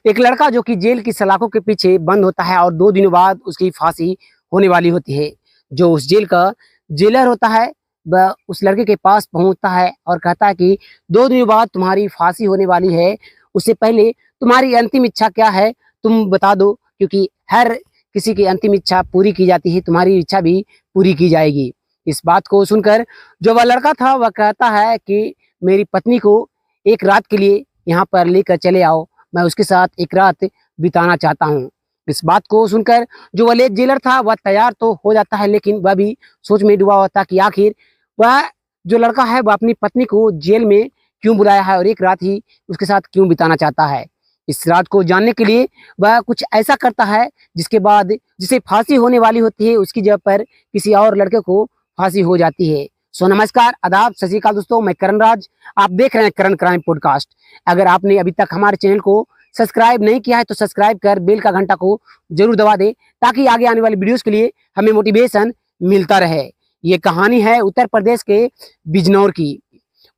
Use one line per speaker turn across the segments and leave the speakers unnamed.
एक लड़का जो कि जेल की सलाखों के पीछे बंद होता है और 2 दिनों बाद उसकी फांसी होने वाली होती है। जो उस जेल का जेलर होता है, वह उस लड़के के पास पहुंचता है और कहता है कि 2 दिनों बाद तुम्हारी फांसी होने वाली है। उससे पहले तुम्हारी अंतिम इच्छा क्या है, तुम बता दो, क्योंकि हर किसी की अंतिम इच्छा पूरी की जाती है, तुम्हारी इच्छा भी पूरी की जाएगी। इस बात को सुनकर जो वह लड़का था वह कहता है कि मेरी पत्नी को एक रात के लिए यहाँ पर लेकर चले आओ, मैं उसके साथ एक रात बिताना चाहता हूँ। इस बात को सुनकर जो वह लेट जेलर था वह तैयार तो हो जाता है, लेकिन वह भी सोच में डूबा हुआ था कि आखिर वह जो लड़का है वह अपनी पत्नी को जेल में क्यों बुलाया है और एक रात ही उसके साथ क्यों बिताना चाहता है। इस रात को जानने के लिए वह कुछ ऐसा करता है जिसके बाद जिसे फांसी होने वाली होती है उसकी जगह पर किसी और लड़के को फांसी हो जाती है। सो नमस्कार, आदाब, सत श्री अकाल दोस्तों, मैं करण राज, आप देख रहे हैं करण क्राइम पॉडकास्ट। अगर आपने अभी तक हमारे चैनल को सब्सक्राइब नहीं किया है तो सब्सक्राइब कर बेल का घंटा को जरूर दबा दें, ताकि आगे आने वाली वीडियोस के लिए हमें मोटिवेशन मिलता रहे। ये कहानी है उत्तर प्रदेश के बिजनौर की।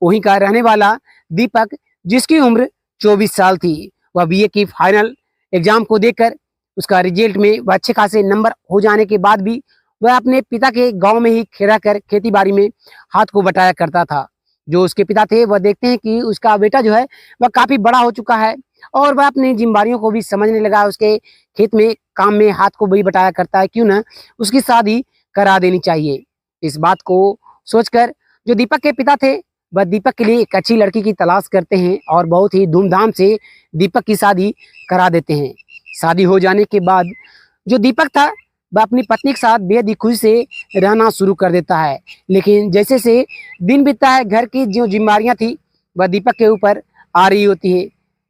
वहीं का रहने वाला दीपक, जिसकी उम्र 24 साल थी, वह बीए की फाइनल एग्जाम को देकर उसका रिजल्ट में वह अच्छे खासे नंबर हो जाने के बाद भी वह अपने पिता के गांव में ही रह कर खेती बाड़ी में हाथ को बटाया करता था। जो उसके पिता थे वह देखते हैं कि उसका बेटा जो है वह काफी बड़ा हो चुका है और वह अपनी जिम्मेदारियों को भी समझने लगा। उसके खेत में काम में हाथ को वही बटाया करता है, क्यों ना उसकी शादी करा देनी चाहिए। इस बात को सोचकर जो दीपक के पिता थे वह दीपक के लिए एक अच्छी लड़की की तलाश करते हैं और बहुत ही धूमधाम से दीपक की शादी करा देते हैं। शादी हो जाने के बाद जो दीपक था वह अपनी पत्नी के साथ बेहद ही खुशी से रहना शुरू कर देता है, लेकिन जैसे से दिन बीतता है घर की जो जिम्मेदारियां थी वह दीपक के ऊपर आ रही होती है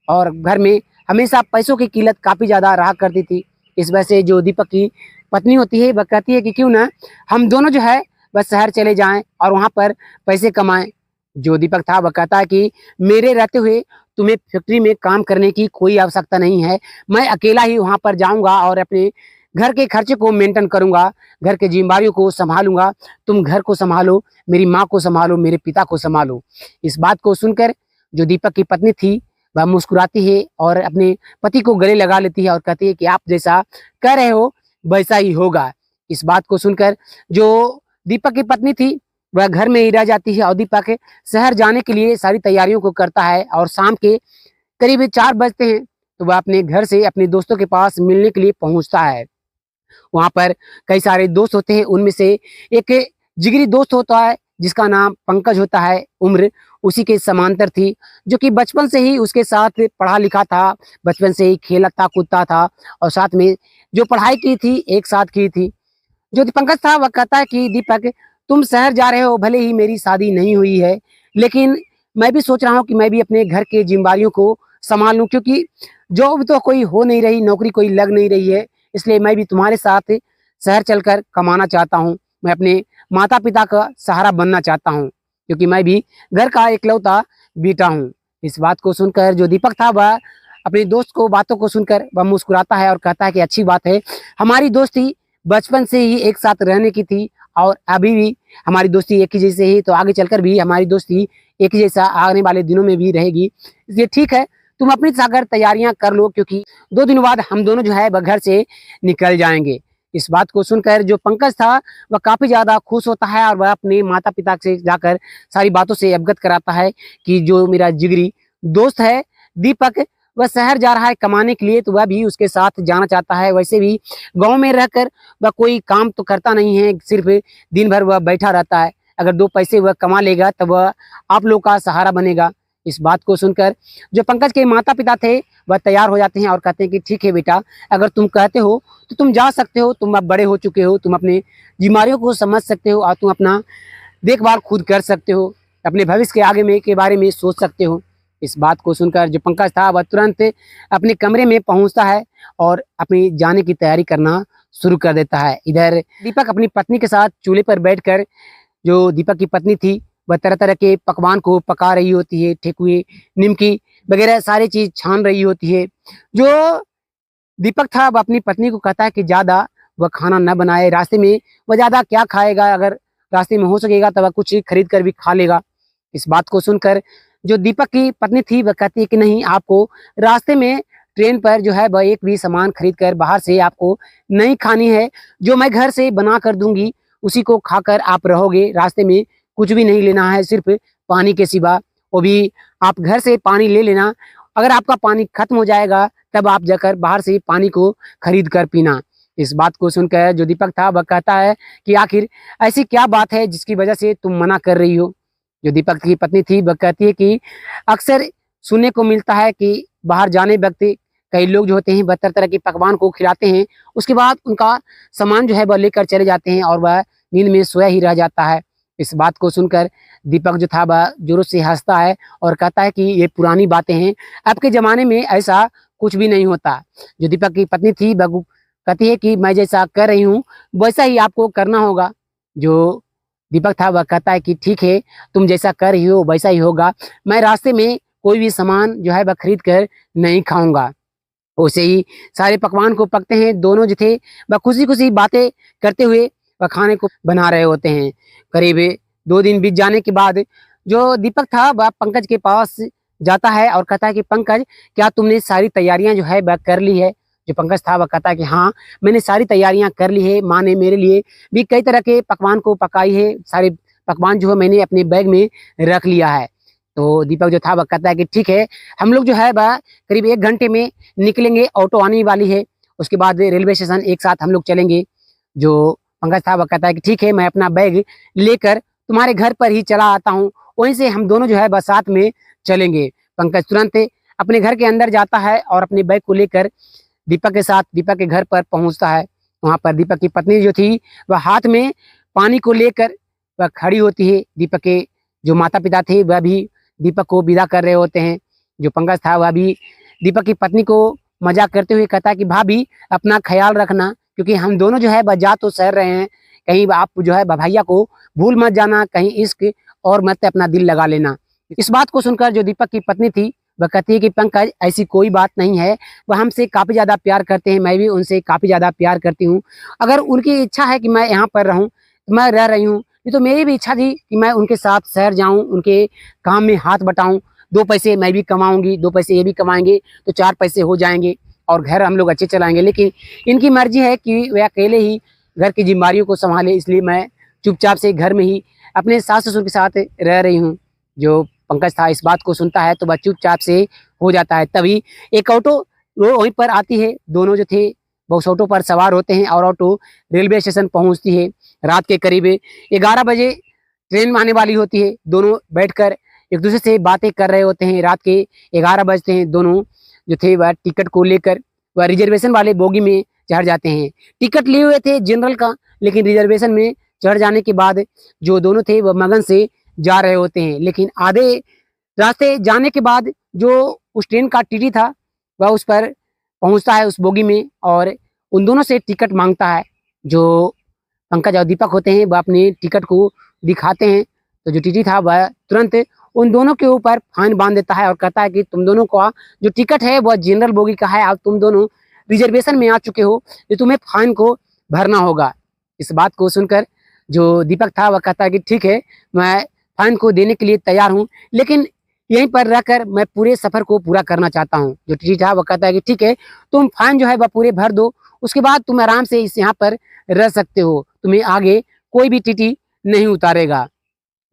और घर में हमेशा पैसों की किल्लत काफ़ी ज़्यादा रहा करती थी। इस वजह से जो दीपक की पत्नी होती है वह कहती है कि क्यों ना हम दोनों जो है वह शहर चले जाएं और वहाँ पर पैसे कमाएं। जो दीपक था वह कहता है कि मेरे रहते हुए तुम्हें फैक्ट्री में काम करने की कोई आवश्यकता नहीं है, मैं अकेला ही वहाँ पर जाऊँगा और अपने घर के खर्चे को मेंटेन करूँगा, घर के जिम्मेदारियों को संभालूंगा। तुम घर को संभालो, मेरी माँ को संभालो, मेरे पिता को संभालो। इस बात को सुनकर जो दीपक की पत्नी थी वह मुस्कुराती है और अपने पति को गले लगा लेती है और कहती है कि आप जैसा कह रहे हो वैसा ही होगा। इस बात को सुनकर जो दीपक की पत्नी थी वह घर में ही रह जाती है और दीपक शहर जाने के लिए सारी तैयारियों को करता है और शाम के करीब 4 बजते हैं तो वह अपने घर से अपने दोस्तों के पास मिलने के लिए पहुंचता है। वहाँ पर कई सारे दोस्त होते हैं, उनमें से एक जिगरी दोस्त होता है जिसका नाम पंकज होता है। उम्र उसी के समांतर थी, जो कि बचपन से ही उसके साथ पढ़ा लिखा था, बचपन से ही खेलता कूदता था और साथ में जो पढ़ाई की थी एक साथ की थी। जो पंकज था वह कहता है कि दीपक, तुम शहर जा रहे हो, भले ही मेरी शादी नहीं हुई है, लेकिन मैं भी सोच रहा हूँ कि मैं भी अपने घर के जिम्मेदारियों को संभाल लूँ, क्योंकि जॉब तो कोई हो नहीं रही, नौकरी कोई लग नहीं रही है, इसलिए मैं भी तुम्हारे साथ शहर चलकर कमाना चाहता हूँ। मैं अपने माता पिता का सहारा बनना चाहता हूँ, क्योंकि मैं भी घर का इकलौता बेटा हूँ। इस बात को सुनकर जो दीपक था वह अपने दोस्त को बातों को सुनकर वह मुस्कुराता है और कहता है कि अच्छी बात है, हमारी दोस्ती बचपन से ही एक साथ रहने की थी और अभी भी हमारी दोस्ती एक ही जैसे ही, तो आगे चलकर भी हमारी दोस्ती एक ही जैसा आने वाले दिनों में भी रहेगी। इसलिए ठीक है, तुम अपनी सागर तैयारियां कर लो, क्योंकि 2 दिन बाद हम दोनों जो है वह घर से निकल जाएंगे। इस बात को सुनकर जो पंकज था वह काफ़ी ज़्यादा खुश होता है और वह अपने माता पिता से जाकर सारी बातों से अवगत कराता है कि जो मेरा जिगरी दोस्त है दीपक वह शहर जा रहा है कमाने के लिए, तो वह भी उसके साथ जाना चाहता है। वैसे भी गांव में रहकर वह कोई काम तो करता नहीं है, सिर्फ दिन भर वह बैठा रहता है। अगर 2 पैसे वह कमा लेगा तब वह आप लोग का सहारा बनेगा। इस बात को सुनकर जो पंकज के माता पिता थे वह तैयार हो जाते हैं और कहते हैं कि ठीक है बेटा, अगर तुम कहते हो तो तुम जा सकते हो, तुम अब बड़े हो चुके हो, तुम अपने जिम्मेदारियों को समझ सकते हो और तुम अपना देखभाल खुद कर सकते हो, अपने भविष्य के आगे में के बारे में सोच सकते हो। इस बात को सुनकर जो पंकज था वह तुरंत अपने कमरे में पहुंचता है और अपनी जाने की तैयारी करना शुरू कर देता है। इधर दीपक अपनी पत्नी के साथ चूल्हे पर बैठकर, जो दीपक की पत्नी थी वह तरह तरह के पकवान को पका रही होती है, ठेकुए, निमकी वगैरह सारी चीज छान रही होती है। जो दीपक था वह अपनी पत्नी को कहता है कि ज़्यादा वह खाना न बनाए, रास्ते में वह ज़्यादा क्या खाएगा, अगर रास्ते में हो सकेगा तो वह कुछ खरीद कर भी खा लेगा। इस बात को सुनकर जो दीपक की पत्नी थी वह कहती है कि नहीं, आपको रास्ते में ट्रेन पर जो है वह एक भी सामान खरीद कर बाहर से आपको नहीं खानी है। जो मैं घर से बना कर दूंगी उसी को खाकर आप रहोगे। रास्ते में कुछ भी नहीं लेना है, सिर्फ पानी के सिवा। वो भी आप घर से पानी ले लेना। अगर आपका पानी खत्म हो जाएगा तब आप जाकर बाहर से पानी को खरीद कर पीना। इस बात को सुनकर जो दीपक था वह कहता है कि आखिर ऐसी क्या बात है जिसकी वजह से तुम मना कर रही हो। जो दीपक की पत्नी थी वह कहती है कि अक्सर सुनने को मिलता है कि बाहर जाने वक्त कई लोग जो होते हैं वह तरह तरह के पकवान को खिलाते हैं, उसके बाद उनका सामान जो है वह लेकर चले जाते हैं और वह नींद में सोया ही रह जाता है। इस बात को सुनकर दीपक जो था वह जोरों से हंसता है और कहता है कि ये पुरानी बातें हैं, अब के ज़माने में ऐसा कुछ भी नहीं होता। जो दीपक की पत्नी थी वह कहती है कि मैं जैसा कर रही हूँ वैसा ही आपको करना होगा। जो दीपक था वह कहता है कि ठीक है, तुम जैसा कर रही हो वैसा ही होगा। मैं रास्ते में कोई भी सामान जो है वह खरीद कर नहीं खाऊंगा। वैसे ही सारे पकवान को पकते हैं। दोनों जो थे वह खुशी खुशी बातें करते हुए वह खाने को बना रहे होते हैं। करीब 2 दिन बीत जाने के बाद जो दीपक था वह पंकज के पास जाता है और कहता है कि पंकज, क्या तुमने सारी तैयारियां जो है वह कर ली है। जो पंकज था वह कहता है कि हाँ, मैंने सारी तैयारियां कर ली है। माँ ने मेरे लिए भी कई तरह के पकवान को पकाई है। सारे पकवान जो है मैंने अपने बैग में रख लिया है। तो दीपक जो था वह कहता है कि ठीक है, हम लोग जो है वह करीब 1 घंटे में निकलेंगे, ऑटो आने वाली है, उसके बाद रेलवे स्टेशन एक साथ हम लोग चलेंगे। जो पंकज था वह कहता है कि ठीक है, मैं अपना बैग लेकर तुम्हारे घर पर ही चला आता हूँ, वहीं से हम दोनों जो है वह साथ में चलेंगे। पंकज तुरंत अपने घर के अंदर जाता है और अपने बैग को लेकर दीपक के साथ दीपक के घर पर पहुंचता है। वहां पर दीपक की पत्नी जो थी वह हाथ में पानी को लेकर वह खड़ी होती है। दीपक के जो माता पिता थे वह भी दीपक को विदा कर रहे होते हैं। जो पंकज था वह भी दीपक की पत्नी को मजाक करते हुए कहता है कि भाभी, अपना ख्याल रखना, क्योंकि हम दोनों जो है वह जा तो सह रहे हैं, कहीं आप जो है भैया को भूल मत जाना, कहीं इश्क और मत अपना दिल लगा लेना। इस बात को सुनकर जो दीपक की पत्नी थी वह कहती है कि पंकज, ऐसी कोई बात नहीं है, वह हमसे काफ़ी ज़्यादा प्यार करते हैं, मैं भी उनसे काफ़ी ज़्यादा प्यार करती हूँ। अगर उनकी इच्छा है कि मैं यहाँ पर रहूँ तो मैं रह रही हूँ। ये तो मेरी भी इच्छा थी कि मैं उनके साथ शहर जाऊँ, उनके काम में हाथ बटाऊँ, 2 पैसे मैं भी कमाऊँगी, 2 पैसे ये भी कमाएंगे तो 4 पैसे हो जाएंगे और घर हम लोग अच्छे चलाएंगे। लेकिन इनकी मर्जी है कि वे अकेले ही घर की जिम्मेदारियों को संभाले, इसलिए मैं चुपचाप से घर में ही अपने सास ससुर के साथ रह रही हूँ। जो पंकज था इस बात को सुनता है तो वह चुपचाप से हो जाता है। तभी एक ऑटो वहीं पर आती है। दोनों जो थे वो उस ऑटो पर सवार होते हैं और ऑटो रेलवे स्टेशन पहुंचती है। रात के करीब 11 बजे ट्रेन आने वाली होती है। दोनों बैठकर एक दूसरे से बातें कर रहे होते हैं। रात के 11 बजते हैं। दोनों जो थे वह टिकट को लेकर वह रिजर्वेशन वाले बोगी में चढ़ जाते हैं। टिकट लिए हुए थे जनरल का, लेकिन रिजर्वेशन में चढ़ जाने के बाद जो दोनों थे वह मगन से जा रहे होते हैं। लेकिन आधे रास्ते जाने के बाद जो उस ट्रेन का टीटी था वह उस पर पहुंचता है, उस बोगी में, और उन दोनों से टिकट मांगता है। जो पंकज और दीपक होते हैं वह अपने टिकट को दिखाते हैं। तो जो टीटी था वह तुरंत उन दोनों के ऊपर फाइन बांध देता है और कहता है कि तुम दोनों का जो टिकट है वह जनरल बोगी का है, अब तुम दोनों रिजर्वेशन में आ चुके हो, तो तुम्हें फाइन को भरना होगा। इस बात को सुनकर जो दीपक था वह कहता है कि ठीक है, मैं फाइन को देने के लिए तैयार हूँ, लेकिन यहीं पर रहकर मैं पूरे सफ़र को पूरा करना चाहता हूँ। जो टीटी था वह कहता है कि ठीक है, तुम फाइन जो है वह पूरे भर दो, उसके बाद तुम आराम से इस यहाँ पर रह सकते हो, तुम्हें आगे कोई भी टीटी नहीं उतारेगा।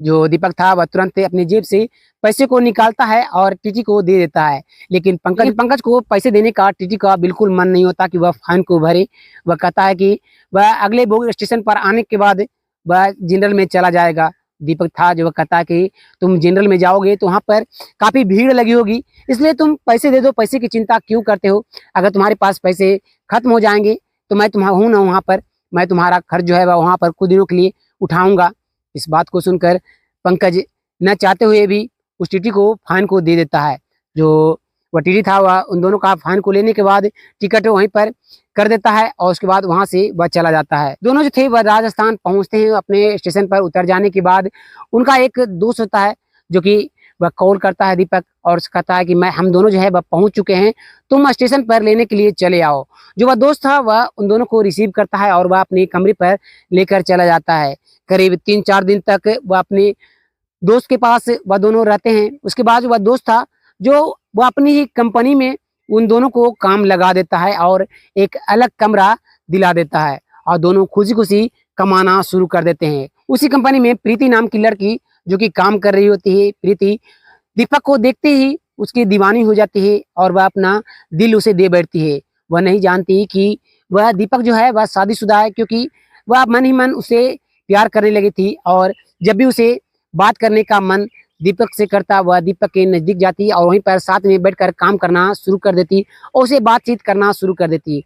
जो दीपक था वह तुरंत अपनी जेब से पैसे को निकालता है और टीटी को दे देता है। लेकिन पंकज को पैसे देने का टीटी का बिल्कुल मन नहीं होता कि वह फाइन को भरे। वह कहता है कि वह अगले बोगी स्टेशन पर आने के बाद वह जनरल में चला जाएगा। दीपक था जो वह कहता है कि तुम जनरल में जाओगे तो वहाँ पर काफ़ी भीड़ लगी होगी, इसलिए तुम पैसे दे दो, पैसे की चिंता क्यों करते हो। अगर तुम्हारे पास पैसे खत्म हो जाएंगे तो मैं तुम्हारा हूँ ना वहाँ पर, मैं तुम्हारा खर्च जो है वह वहाँ पर कुछ दिनों के लिए उठाऊँगा। इस बात को सुनकर पंकज न चाहते हुए भी उस टीटी को फाइन को दे देता है। जो वह टीटी था वह उन दोनों का फाइन को लेने के बाद टिकट वहीं पर कर देता है और उसके बाद वहां से वह चला जाता है। दोनों जो थे वह राजस्थान पहुंचते हैं। अपने स्टेशन पर उतर जाने के बाद उनका एक दोस्त होता है जो कि वह कॉल करता है दीपक और कहता है कि हम दोनों जो है वह पहुंच चुके हैं, तुम स्टेशन पर लेने के लिए चले आओ। जो वह दोस्त था वह उन दोनों को रिसीव करता है और वह अपने कमरे पर लेकर चला जाता है। करीब 3-4 दिन तक वह अपने दोस्त के पास वह दोनों रहते हैं। उसके बाद वह दोस्त था जो वह अपनी ही कंपनी में उन दोनों को काम लगा देता है और एक अलग कमरा दिला देता है और दोनों खुशी खुशी कमाना शुरू कर देते हैं। उसी कंपनी में प्रीति नाम की लड़की जो कि काम कर रही होती है, प्रीति दीपक को देखते ही उसकी दीवानी हो जाती है और वह अपना दिल उसे दे बैठती है। वह नहीं जानती कि वह दीपक जो है वह शादीशुदा है, क्योंकि वह मन ही मन उसे प्यार करने लगी थी और जब भी उसे बात करने का मन दीपक से करता, वह दीपक के नज़दीक जाती और वहीं पर साथ में बैठकर काम करना शुरू कर देती और उसे बातचीत करना शुरू कर देती।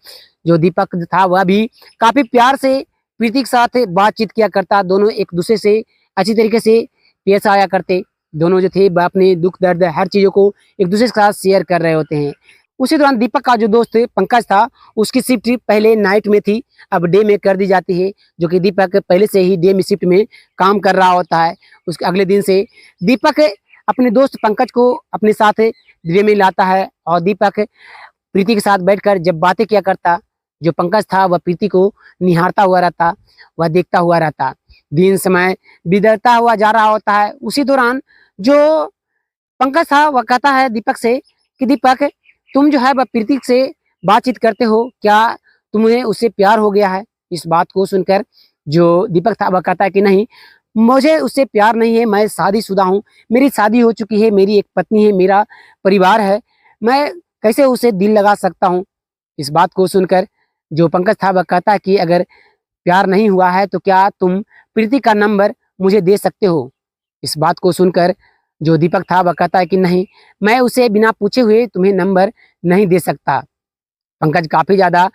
जो दीपक था वह भी काफ़ी प्यार से प्रीति के साथ बातचीत किया करता। दोनों एक दूसरे से अच्छी तरीके से पेश आया करते। दोनों जो थे वह अपने दुख दर्द हर चीज़ों को एक दूसरे के साथ शेयर कर रहे होते हैं। उसी दौरान दीपक का जो दोस्त पंकज था उसकी शिफ्ट पहले नाइट में थी, अब डे में कर दी जाती है, जो कि दीपक पहले से ही डे में शिफ्ट में काम कर रहा होता है। उसके अगले दिन से दीपक अपने दोस्त पंकज को अपने साथ डे में लाता है और दीपक प्रीति के साथ बैठकर जब बातें किया करता, जो पंकज था वह प्रीति को निहारता हुआ रहता, वह देखता हुआ रहता। दिन समय बिगड़ता हुआ जा रहा होता है। उसी दौरान जो पंकज था वह कहता है दीपक से कि दीपक, तुम जो है वह प्रीति से बातचीत करते हो, क्या तुम्हें उससे प्यार हो गया है? इस बात को सुनकर जो दीपक था वह कहता है कि नहीं, मुझे उससे प्यार नहीं है, मैं शादीशुदा हूँ, मेरी शादी हो चुकी है, मेरी एक पत्नी है, मेरा परिवार है, मैं कैसे उसे दिल लगा सकता हूँ? इस बात को सुनकर जो पंकज था वह कहता है कि अगर प्यार नहीं हुआ है तो क्या तुम प्रीति का नंबर मुझे दे सकते हो? इस बात को सुनकर जो दीपक था वह कहता है कि नहीं, मैं उसे बिना पूछे हुए तुम्हें नंबर नहीं दे सकता। पंकज काफ़ी ज़्यादा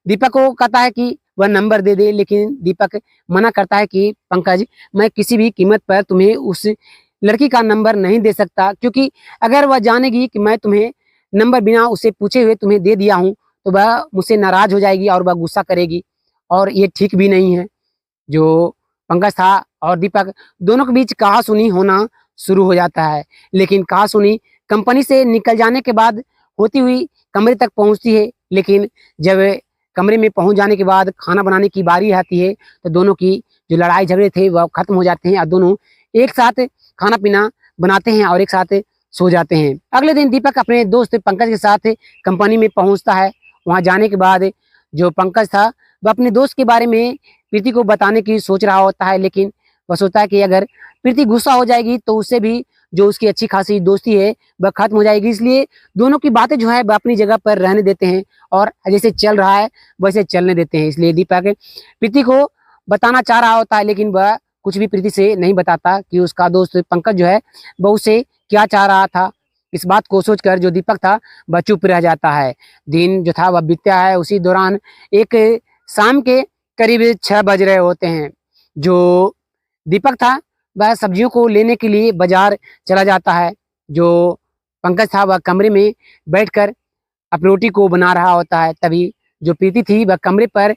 दीपक को कहता है कि वह नंबर दे दे, लेकिन दीपक मना करता है कि पंकज, मैं किसी भी कीमत पर तुम्हें उस लड़की का नंबर नहीं दे सकता, क्योंकि अगर वह जानेगी कि मैं तुम्हें नंबर बिना उसे पूछे हुए तुम्हें दे दिया हूँ तो वह मुझसे नाराज़ हो जाएगी और वह गुस्सा करेगी और ये ठीक भी नहीं है। जो पंकज था और दीपक दोनों के बीच कहा-सुनी होना शुरू हो जाता है, लेकिन कहा-सुनी कंपनी से निकल जाने के बाद होती हुई कमरे तक पहुंचती है। लेकिन जब कमरे में पहुंच जाने के बाद खाना बनाने की बारी आती है तो दोनों की जो लड़ाई झगड़े थे वह खत्म हो जाते हैं और दोनों एक साथ खाना पीना बनाते हैं और एक साथ सो जाते हैं। अगले दिन दीपक अपने दोस्त पंकज के साथ कंपनी में पहुंचता है। वहां जाने के बाद जो पंकज था वह अपने दोस्त के बारे में प्रीति को बताने की सोच रहा होता है, लेकिन वह सोचता है कि अगर प्रीति गुस्सा हो जाएगी तो उससे भी जो उसकी अच्छी खासी दोस्ती है वह खत्म हो जाएगी। इसलिए दोनों की बातें जो है वह अपनी जगह पर रहने देते हैं और जैसे चल रहा है वैसे चलने देते हैं। इसलिए दीपक प्रीति को बताना चाह रहा होता है, लेकिन वह कुछ भी प्रीति से नहीं बताता कि उसका दोस्त पंकज जो है वह उसे क्या चाह रहा था। इस बात को सोचकर जो दीपक था वह चुप रह जाता है। दिन जो था वह बीतता है। उसी दौरान एक शाम के करीब 6 बज रहे होते हैं। जो दीपक था वह सब्जियों को लेने के लिए बाजार चला जाता है। जो पंकज था वह कमरे में बैठकर अपनी रोटी को बना रहा होता है। तभी जो प्रीति थी वह कमरे पर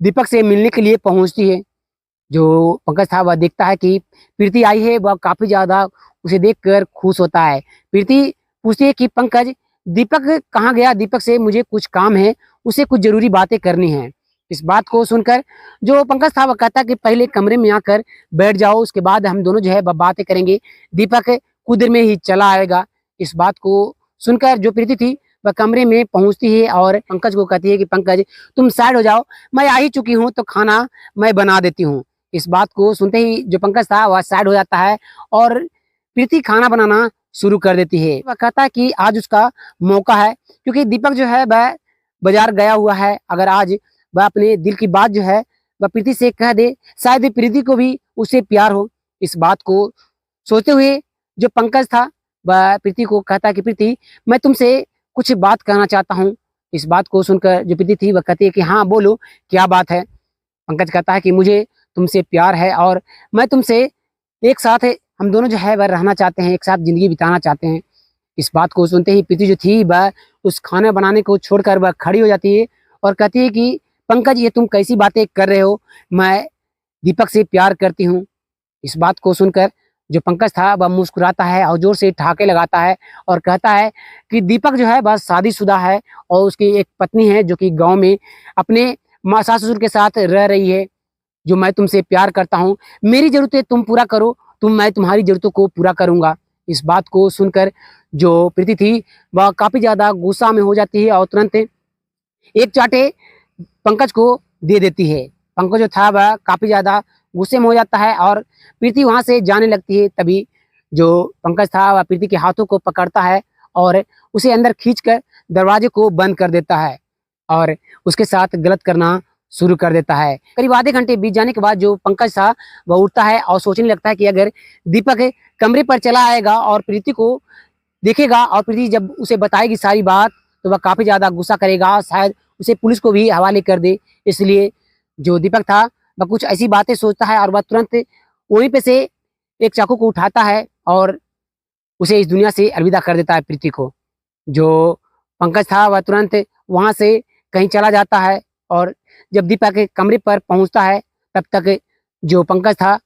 दीपक से मिलने के लिए पहुंचती है। जो पंकज था वह देखता है कि प्रीति आई है, वह काफ़ी ज़्यादा उसे देखकर खुश होता है। प्रीति पूछती है कि पंकज, दीपक कहाँ गया? दीपक से मुझे कुछ काम है, उसे कुछ ज़रूरी बातें करनी हैं। इस बात को सुनकर जो पंकज था वह कहता है कि पहले कमरे में आकर बैठ जाओ, उसके बाद हम दोनों जो है बातें करेंगे। दीपक कुछ देर में ही चला आएगा। इस बात को सुनकर जो प्रीति थी वह कमरे में पहुंचती है और पंकज को कहती है कि पंकज, तुम साइड हो जाओ, मैं आ ही चुकी हूँ तो खाना मैं बना देती हूँ। इस बात को सुनते ही जो पंकज था वह साइड हो जाता है और प्रीति खाना बनाना शुरू कर देती है। वह कहता है कि आज उसका मौका है, क्योंकि दीपक जो है वह बाजार गया हुआ है। अगर आज वह अपने दिल की बात जो है वह प्रीति से कह दे, शायद प्रीति को भी उससे प्यार हो। इस बात को सोचते हुए जो पंकज था वह प्रीति को कहता है कि प्रीति, मैं तुमसे कुछ बात कहना चाहता हूँ। इस बात को सुनकर जो प्रीति थी वह कहती है कि हाँ बोलो, क्या बात है? पंकज कहता है कि मुझे तुमसे प्यार है और मैं तुमसे एक साथ हम दोनों जो है वह रहना चाहते हैं, एक साथ ज़िंदगी बिताना चाहते हैं। इस बात को सुनते ही प्रीति जो थी वह उस खाना बनाने को छोड़कर वह खड़ी हो जाती है और कहती है कि पंकज, ये तुम कैसी बातें कर रहे हो? मैं दीपक से प्यार करती हूँ। इस बात को सुनकर जो पंकज था वह मुस्कुराता है और जोर से ठहाके लगाता है और कहता है कि दीपक जो है वह शादीशुदा है और उसकी एक पत्नी है जो कि गाँव में अपने माँ सास ससुर के साथ रह रही है। जो मैं तुमसे प्यार करता हूँ, मेरी ज़रूरतें तुम पूरा करो, मैं तुम्हारी ज़रूरतों को पूरा करूँगा। इस बात को सुनकर जो प्रीति थी वह काफ़ी ज़्यादा गुस्सा में हो जाती है और तुरंत एक चाटे पंकज को दे देती है। पंकज जो था वह काफ़ी ज़्यादा गुस्से में हो जाता है और प्रीति वहाँ से जाने लगती है। तभी जो पंकज था वह प्रीति के हाथों को पकड़ता है और उसे अंदर खींचकर दरवाजे को बंद कर देता है और उसके साथ गलत करना शुरू कर देता है। करीब आधे घंटे बीत जाने के बाद जो पंकज था वह उठता है और सोचने लगता है कि अगर दीपक कमरे पर चला आएगा और प्रीति को देखेगा और प्रीति जब उसे बताएगी सारी बात तो वह काफ़ी ज़्यादा गुस्सा करेगा, शायद उसे पुलिस को भी हवाले कर दे। इसलिए जो दीपक था वह कुछ ऐसी बातें सोचता है और वह तुरंत वहीं पे से एक चाकू को उठाता है और उसे इस दुनिया से अलविदा कर देता है प्रीति को। जो पंकज था वह तुरंत वहाँ से कहीं चला जाता है और जब दीपक के कमरे पर पहुँचता है तब तक जो पंकज था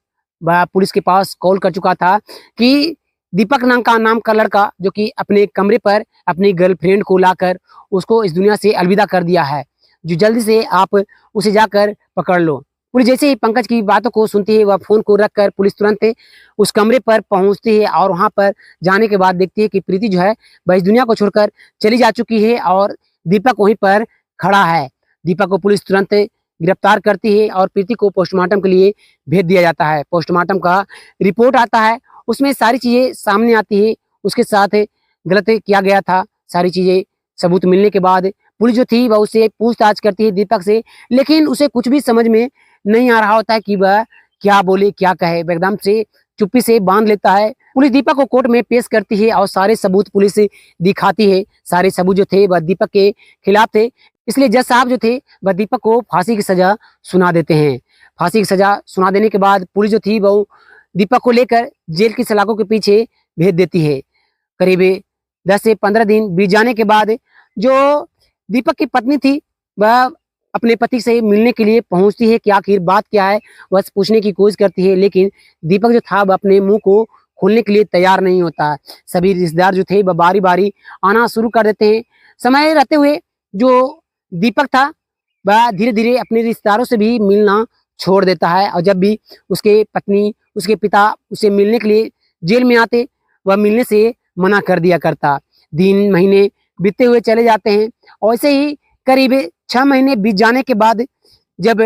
वह पुलिस के पास कॉल कर चुका था कि दीपक नाम का लड़का जो कि अपने कमरे पर अपनी गर्लफ्रेंड को लाकर उसको इस दुनिया से अलविदा कर दिया है, जो जल्दी से आप उसे जाकर पकड़ लो। पुलिस जैसे ही पंकज की बातों को सुनती है वह फ़ोन को रखकर पुलिस तुरंत उस कमरे पर पहुंचती है और वहां पर जाने के बाद देखती है कि प्रीति जो है वह इस दुनिया को छोड़कर चली जा चुकी है और दीपक वहीं पर खड़ा है। दीपक को पुलिस तुरंत गिरफ्तार करती है और प्रीति को पोस्टमार्टम के लिए भेज दिया जाता है। पोस्टमार्टम का रिपोर्ट आता है, उसमें सारी चीज़ें सामने आती है, उसके साथ गलत किया गया था। सारी चीज़ें सबूत मिलने के बाद पुलिस जो थी वह उससे पूछताछ करती है दीपक से, लेकिन उसे कुछ भी समझ में नहीं आ रहा होता है कि वह क्या बोले क्या कहे। वह एकदम से चुप्पी से बांध लेता है। पुलिस दीपक को कोर्ट में पेश करती है और सारे सबूत पुलिस दिखाती है। सारे सबूत जो थे वह दीपक के खिलाफ थे, इसलिए जज साहब जो थे वह दीपक को फांसी की सजा सुना देते हैं। फांसी की सजा सुना देने के बाद पुलिस जो थी वह दीपक को लेकर जेल की सलाखों के पीछे भेज देती है। करीब 10 से 15 दिन बीत जाने के बाद जो दीपक की पत्नी थी वह अपने पति से मिलने के लिए पहुंचती है कि आखिर बात क्या है, वह पूछने की कोशिश करती है, लेकिन दीपक जो था वह अपने मुंह को खोलने के लिए तैयार नहीं होता। सभी रिश्तेदार जो थे वह बारी बारी आना शुरू कर देते हैं। समय रहते हुए जो दीपक था वह धीरे धीरे अपने रिश्तेदारों से भी मिलना छोड़ देता है और जब भी उसके पत्नी उसके पिता उसे मिलने के लिए जेल में आते वह मिलने से मना कर दिया करता। दिन महीने बीतते हुए चले जाते हैं और ऐसे ही करीब 6 महीने बीत जाने के बाद जब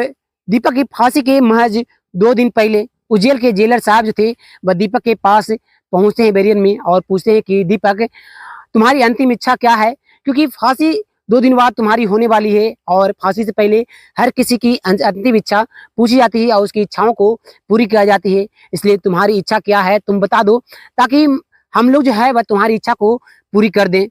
दीपक की फांसी के महज 2 दिन पहले उस जेल के जेलर साहब जो थे वह दीपक के पास पहुंचते हैं बेरियन में और पूछते हैं कि दीपक तुम्हारी अंतिम इच्छा क्या है, क्योंकि फांसी 2 दिन बाद तुम्हारी होने वाली है और फांसी से पहले हर किसी की अंतिम इच्छा पूछी जाती है और उसकी इच्छाओं को पूरी किया जाती है, इसलिए तुम्हारी इच्छा क्या है तुम बता दो ताकि हम लोग जो है वह तुम्हारी इच्छा को पूरी कर दें।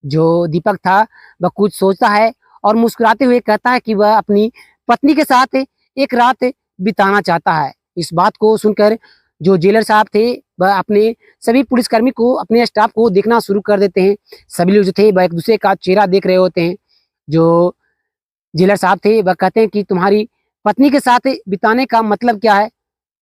जो दीपक था वह कुछ सोचता है और मुस्कुराते हुए कहता है कि वह अपनी पत्नी के साथ एक रात बिताना चाहता है। इस बात को सुनकर जो जेलर साहब थे वह अपने सभी पुलिसकर्मी को अपने स्टाफ को देखना शुरू कर देते हैं। सभी लोग जो थे वह एक दूसरे का चेहरा देख रहे होते हैं। जो जेलर साहब थे वह कहते हैं कि तुम्हारी पत्नी के साथ बिताने का मतलब क्या है।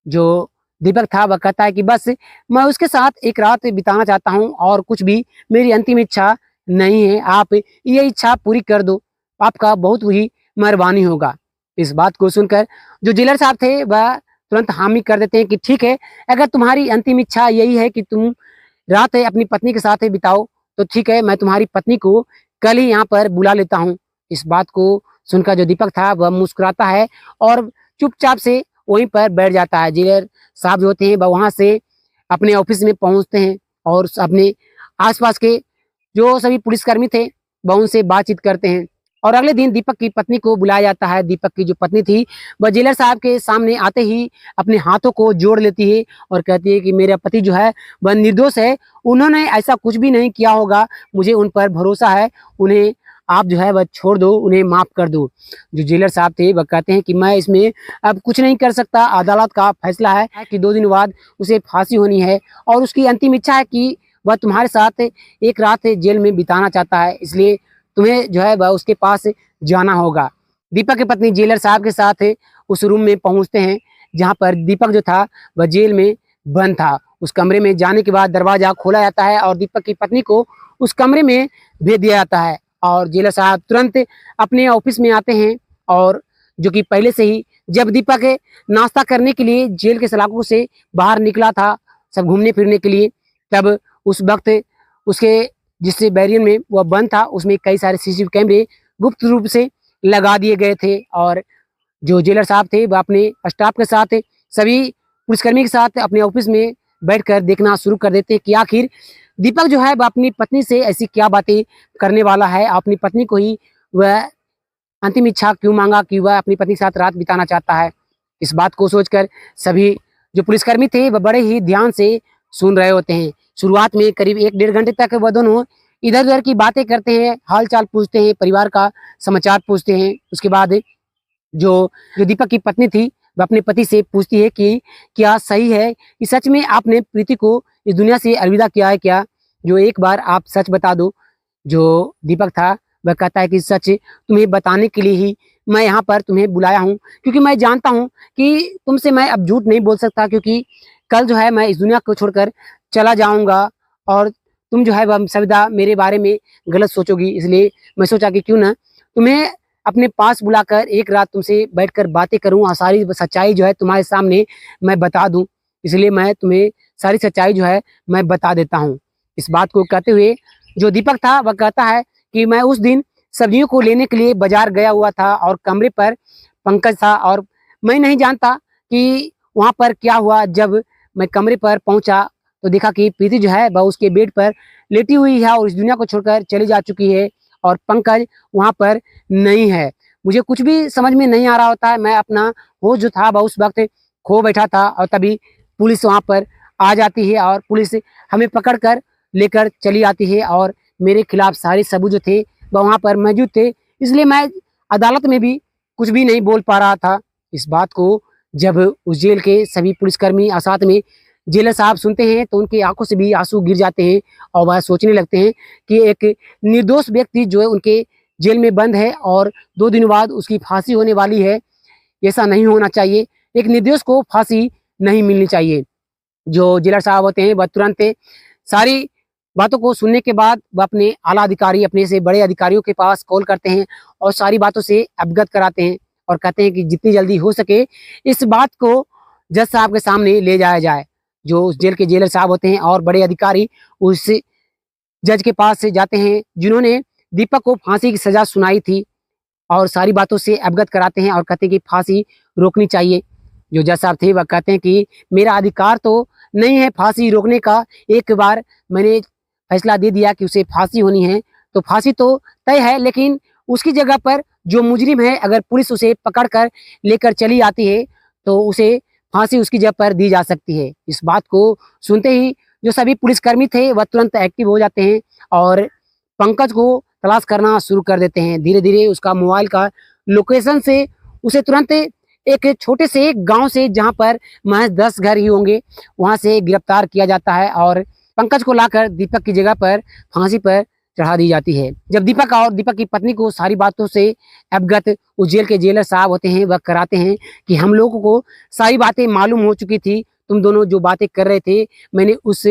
जो दीपक था वह कहता है कि बस मैं उसके साथ एक रात बिताना चाहता हूँ और कुछ भी मेरी अंतिम इच्छा नहीं है, आप ये इच्छा पूरी कर दो, आपका बहुत ही मेहरबानी होगा। इस बात को सुनकर जो जेलर साहब थे वह तुरंत हामी कर देते हैं कि ठीक है, अगर तुम्हारी अंतिम इच्छा यही है कि तुम रात अपनी पत्नी के साथ बिताओ तो ठीक है, मैं तुम्हारी पत्नी को कल ही यहाँ पर बुला लेता हूँ। इस बात को सुनकर जो दीपक था वह मुस्कुराता है और चुपचाप से वहीं पर बैठ जाता है। जेलर साहब जो होते हैं वह वहाँ से अपने ऑफिस में पहुँचते हैं और अपने आसपास के जो सभी पुलिसकर्मी थे वह उनसे बातचीत करते हैं और अगले दिन दीपक की पत्नी को बुलाया जाता है। दीपक की जो पत्नी थी वह जेलर साहब के सामने आते ही अपने हाथों को जोड़ लेती है और कहती है कि मेरा पति जो है वह निर्दोष है, उन्होंने ऐसा कुछ भी नहीं किया होगा, मुझे उन पर भरोसा है, उन्हें आप जो है वह छोड़ दो, उन्हें माफ़ कर दो। जो जेलर साहब थे वह कहते हैं कि मैं इसमें अब कुछ नहीं कर सकता, अदालत का फैसला है कि 2 दिन बाद उसे फांसी होनी है और उसकी अंतिम इच्छा है कि वह तुम्हारे साथ एक रात जेल में बिताना चाहता है, इसलिए तुम्हें जो है वह उसके पास जाना होगा। दीपक की पत्नी जेलर साहब के साथ उस रूम में पहुंचते हैं जहां पर दीपक जो था वह जेल में बंद था। उस कमरे में जाने के बाद दरवाजा खोला जाता है और दीपक की पत्नी को उस कमरे में भेज दिया जाता है और जेलर साहब तुरंत अपने ऑफिस में आते हैं और जो कि पहले से ही जब दीपक नाश्ता करने के लिए जेल के सलाखों से बाहर निकला था सब घूमने फिरने के लिए, तब उस वक्त उसके जिससे बैरियर में वह बंद था उसमें कई सारे सीसीटीवी कैमरे गुप्त रूप से लगा दिए गए थे। और जो जेलर साहब थे वह अपने स्टाफ के साथ सभी पुलिसकर्मी के साथ अपने ऑफिस में बैठकर देखना शुरू कर देते कि आखिर दीपक जो है वह अपनी पत्नी से ऐसी क्या बातें करने वाला है, अपनी पत्नी को ही वह अंतिम इच्छा क्यों मांगा कि वह अपनी पत्नी के साथ रात बिताना चाहता है। इस बात को सोचकर सभी जो पुलिसकर्मी थे वह बड़े ही ध्यान से सुन रहे होते हैं। शुरुआत में करीब 1-1.5 घंटे तक वह दोनों इधर उधर की बातें करते हैं, हाल चाल पूछते हैं, परिवार का समाचार पूछते हैं। उसके बाद जो जो दीपक की पत्नी थी वह अपने पति से पूछती है कि क्या सही है कि सच में आपने प्रीति को इस दुनिया से अलविदा किया है क्या? जो एक बार आप सच बता दो। जो दीपक था वह कहता है कि सच तुम्हें बताने के लिए ही मैं यहाँ पर तुम्हें बुलाया हूँ, क्योंकि मैं जानता हूँ कि तुमसे मैं अब झूठ नहीं बोल सकता, क्योंकि कल जो है मैं इस दुनिया को छोड़कर चला जाऊँगा और तुम जो है वह सविदा मेरे बारे में गलत सोचोगी। इसलिए मैं सोचा कि क्यों ना तुम्हें अपने पास बुलाकर एक रात तुमसे बैठकर बातें करूं और सारी सच्चाई जो है तुम्हारे सामने मैं बता दूं। इसलिए मैं तुम्हें सारी सच्चाई जो है मैं बता देता हूं। इस बात को कहते हुए जो दीपक था वह कहता है कि मैं उस दिन सब्जियों को लेने के लिए बाजार गया हुआ था और कमरे पर पंकज था और मैं नहीं जानता कि वहाँ पर क्या हुआ। जब मैं कमरे पर पहुँचा तो देखा कि प्रीति जो है वह उसके बेड पर लेटी हुई है और इस दुनिया को छोड़कर चली जा चुकी है और पंकज वहाँ पर नहीं है। मुझे कुछ भी समझ में नहीं आ रहा होता है। मैं अपना होश जो था वह उस वक्त खो बैठा था और तभी पुलिस वहाँ पर आ जाती है और पुलिस हमें पकड़ कर लेकर चली आती है और मेरे खिलाफ सारे सबूत जो थे वह वहाँ पर मौजूद थे। इसलिए मैं अदालत में भी कुछ भी नहीं बोल पा रहा था। इस बात को जब उस जेल के सभी पुलिसकर्मी और साथ में जेलर साहब सुनते हैं तो उनकी आंखों से भी आंसू गिर जाते हैं और वह सोचने लगते हैं कि एक निर्दोष व्यक्ति जो है उनके जेल में बंद है और 2 दिन बाद उसकी फांसी होने वाली है। ऐसा नहीं होना चाहिए, एक निर्दोष को फांसी नहीं मिलनी चाहिए। जो जेलर साहब होते हैं वह तुरंत सारी बातों को सुनने के बाद वह अपने आला अधिकारी, अपने से बड़े अधिकारियों के पास कॉल करते हैं और सारी बातों से अवगत कराते हैं और कहते हैं कि जितनी जल्दी हो सके इस बात को जज साहब के सामने ले जाया जाए। जो उस जेल के जेलर साहब होते हैं और बड़े अधिकारी उस जज के पास से जाते हैं जिन्होंने दीपक को फांसी की सजा सुनाई थी और सारी बातों से अवगत कराते हैं और कहते हैं कि फांसी रोकनी चाहिए। जो जज साहब थे वह कहते हैं कि मेरा अधिकार तो नहीं है फांसी रोकने का, एक बार मैंने फैसला दे दिया कि उसे फांसी होनी है तो फांसी तो तय है, लेकिन उसकी जगह पर जो मुजरिम है अगर पुलिस उसे पकड़ कर लेकर चली आती है तो उसे फांसी उसकी जगह पर दी जा सकती है। इस बात को सुनते ही जो सभी पुलिसकर्मी थे वह तुरंत एक्टिव हो जाते हैं और पंकज को तलाश करना शुरू कर देते हैं। धीरे धीरे उसका मोबाइल का लोकेशन से उसे तुरंत एक छोटे से गांव से जहां पर महज 10 घर ही होंगे वहां से गिरफ्तार किया जाता है और पंकज को लाकर दीपक की जगह पर फांसी पर चढ़ा दी जाती है। जब दीपक और दीपक की पत्नी को सारी बातों से अवगत उस जेल के जेलर साहब होते हैं वह कराते हैं कि हम लोगों को सारी बातें मालूम हो चुकी थी, तुम दोनों जो बातें कर रहे थे मैंने उस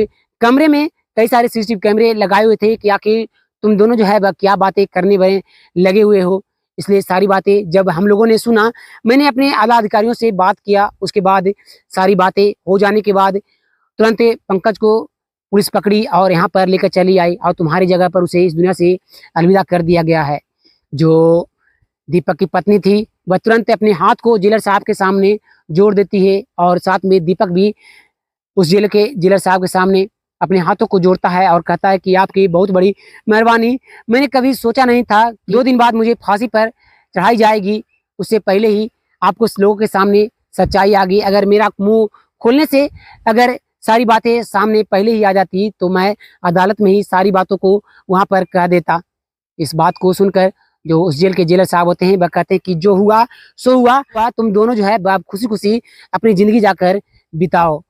कमरे में कई सारे सीसीटीवी कैमरे लगाए हुए थे कि आखिर तुम दोनों जो है वह क्या बातें करने में लगे हुए हो। इसलिए सारी बातें जब हम लोगों ने सुना, मैंने अपने आला अधिकारियों से बात किया। उसके बाद सारी बातें हो जाने के बाद तुरंत पंकज को पुलिस पकड़ी और यहाँ पर लेकर चली आई और तुम्हारी जगह पर उसे इस दुनिया से अलविदा कर दिया गया है। जो दीपक की पत्नी थी वह तुरंत अपने हाथ को जेलर साहब के सामने जोड़ देती है और साथ में दीपक भी उस जेल के जेलर साहब के सामने अपने हाथों को जोड़ता है और कहता है कि आपकी बहुत बड़ी मेहरबानी, मैंने कभी सोचा नहीं था 2 दिन बाद मुझे फांसी पर चढ़ाई जाएगी, उससे पहले ही आपको लोगों के सामने सच्चाई आ गई। अगर मेरा मुंह खोलने से अगर सारी बातें सामने पहले ही आ जाती तो मैं अदालत में ही सारी बातों को वहाँ पर कह देता। इस बात को सुनकर जो उस जेल के जेलर साहब होते हैं वह कहते हैं कि जो हुआ सो हुआ, तुम दोनों जो है खुशी खुशी अपनी जिंदगी जाकर बिताओ।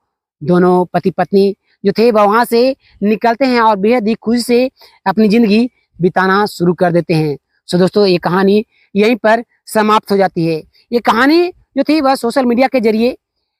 दोनों पति पत्नी जो थे वह वहाँ से निकलते हैं और बेहद ही खुशी से अपनी जिंदगी बिताना शुरू कर देते हैं। सो दोस्तों ये कहानी यहीं पर समाप्त हो जाती है। ये कहानी जो थी वह सोशल मीडिया के जरिए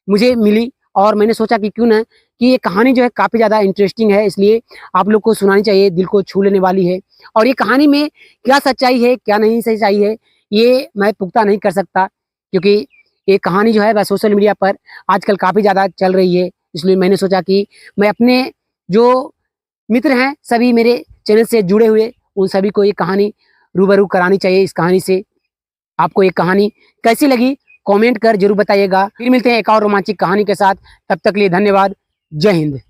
मुझे मिली और मैंने सोचा कि क्यों ना कि ये कहानी जो है काफ़ी ज़्यादा इंटरेस्टिंग है, इसलिए आप लोग को सुनानी चाहिए, दिल को छू लेने वाली है। और ये कहानी में क्या सच्चाई है क्या नहीं सच्चाई है ये मैं पुख्ता नहीं कर सकता, क्योंकि ये कहानी जो है वह सोशल मीडिया पर आजकल काफ़ी ज़्यादा चल रही है। इसलिए मैंने सोचा कि मैं अपने जो मित्र हैं सभी मेरे चैनल से जुड़े हुए, उन सभी को ये कहानी रूबरू करानी चाहिए। इस कहानी से आपको ये कहानी कैसी लगी कमेंट कर जरूर बताइएगा। फिर मिलते हैं एक और रोमांचक कहानी के साथ, तब तक के लिए धन्यवाद। जय हिंद।